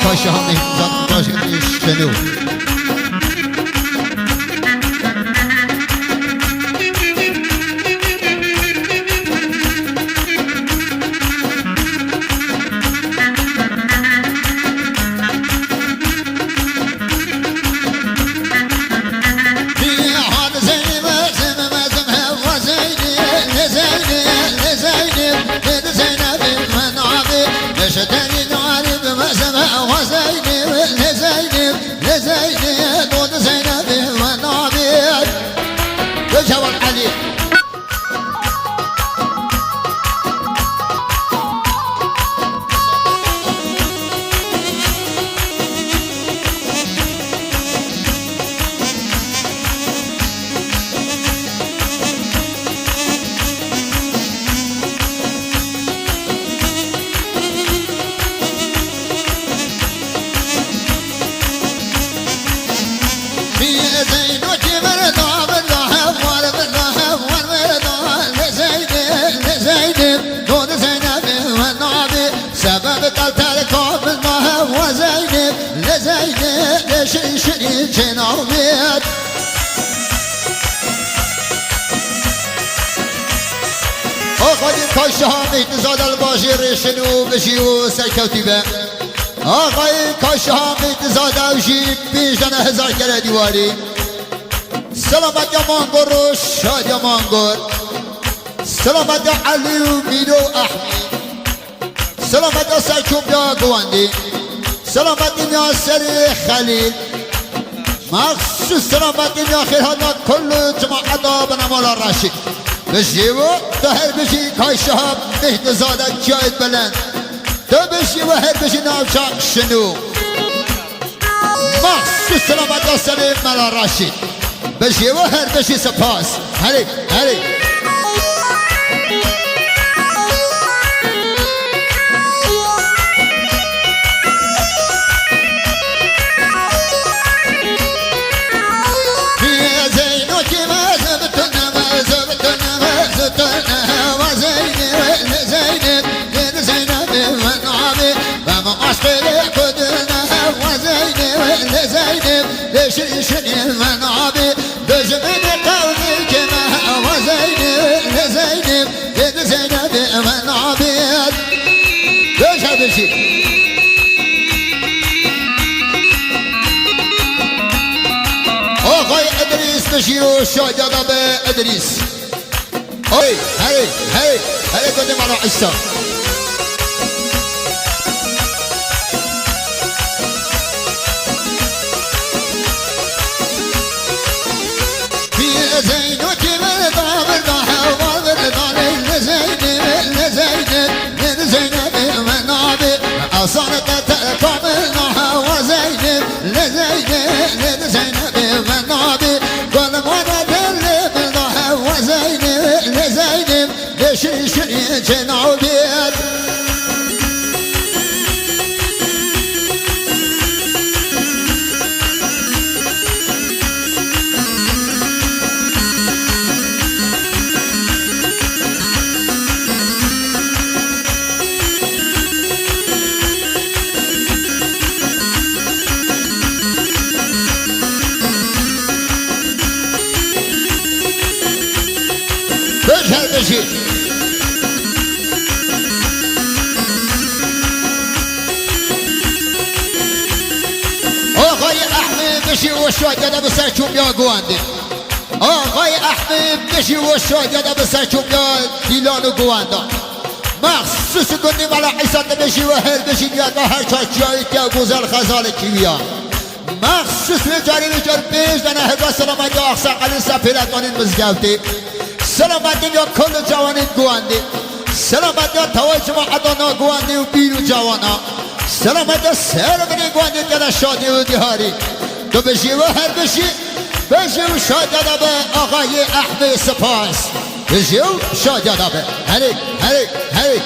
کاش همه زن کاش شنو شنشني جناويت آقای کاش حامد زاد الباشی رشنو بشیو سرکوتیبه آقای کاش حامد زاد اوشی 15,000 کره دیواری سلامت یا مانگور و شاد یا مانگور سلامت یا علی و میدو احمد سلامت یا سرکوب یا گواندی سلامت یا سری خلیل مخصوص سلامت یا خیرهانا کل جماعتا بنامالا راشد بشیو تو هر بشی کایشها مهد زاده جاید بلند تو بشیو هر بشی ناوچاق شنو مخصوص سلامت یا سری ملا راشد بشیو هر بشی سپاس هلی هلی شنشني المنابي بجمن قولي كما وزينب لزينب لزينب منابي ليش هذا الشيء أخوي إدريس بشيرو شاجدة بإدريس هاي هاي هاي هاي قدم على عيسى صارت تكملنا وزينب لزينب لزينب منابي كل مرة اللي بالله وزينب لزينب لشري جنابي بشي آقای احمد بشی و شاگرده به سر چوب یا گواندی آقای احمد بشی و شاگرده به سر چوب یا دیلان و گواندا مخصوص کنیم علا عیسان بشی و هر بشی بیاد و هر چاچیایی که گذر خزال کیویا مخصوص جاری نجار بیش دنه هزار سلامت یا اقصا قلیل سپیلتانین مزگوتی سلامت یا کل جوانین گواندی سلامت یا توای جماعتانا گواندی و بیرو جوانا سلامت یا سر بینی گواندی که شادی و دیهاری تو بشی و هر بشی و شاجده به آقای احمد سپاس بشی و شاجده به هلی هلی هلی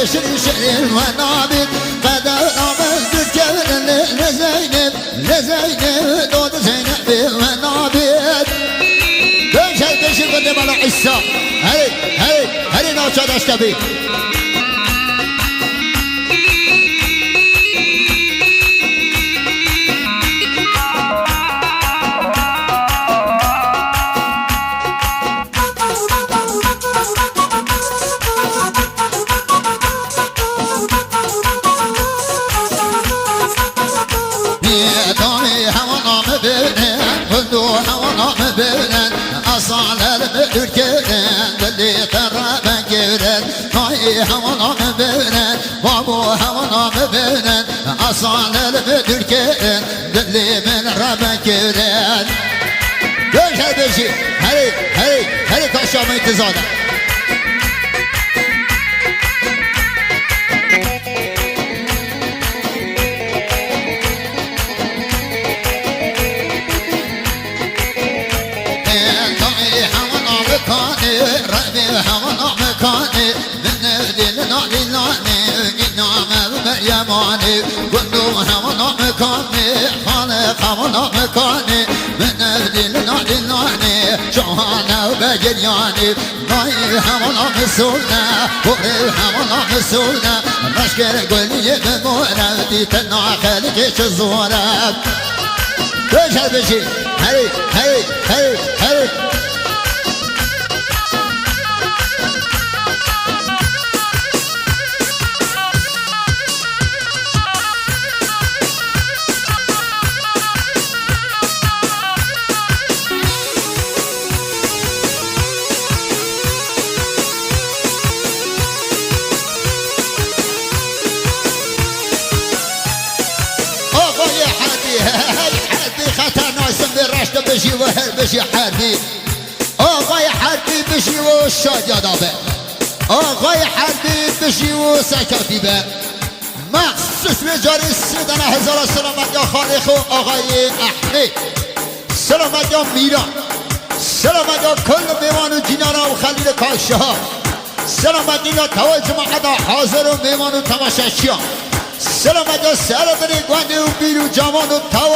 بشري شرين ونابد قد نامد بالكبر لزينب لزينب دود زينب ونابد بشي قد مالا عيسى هري نوچا داشته بي أصال المدركين اللي ترى مكيرين هاي هوانا مبينين بابو هوانا مبينين أصال المدركين اللي من رمكيرين ليش هذا الشيء هري كاشا ما يتزادى ربي هوانا مكاني من دلنا للاني إنما بيماني كله هوانا مكاني خالق هوانا مكاني من دلنا للاني شوهانا وبجرياني ناي هوانا مسولنا بوري هوانا مسولنا مشكل قولي بمورا دي تنا خالق شزورا ليش هذا الشيء هري بشي وهر بشي حردي آقای حردی بشی و شادیادابه آقای حردی بشی و سکاتی به مخصوص به جاری 13,000 سلامت یا خالق و آقای احمد سلامت یا میران سلامت یا کل میوان و جینارا و خلیل کاشه ها سلامت یا توال جماعت حاضر و میوان و تماشاشیان سلامت یا سر بری گوانده و بیرو جامان و توال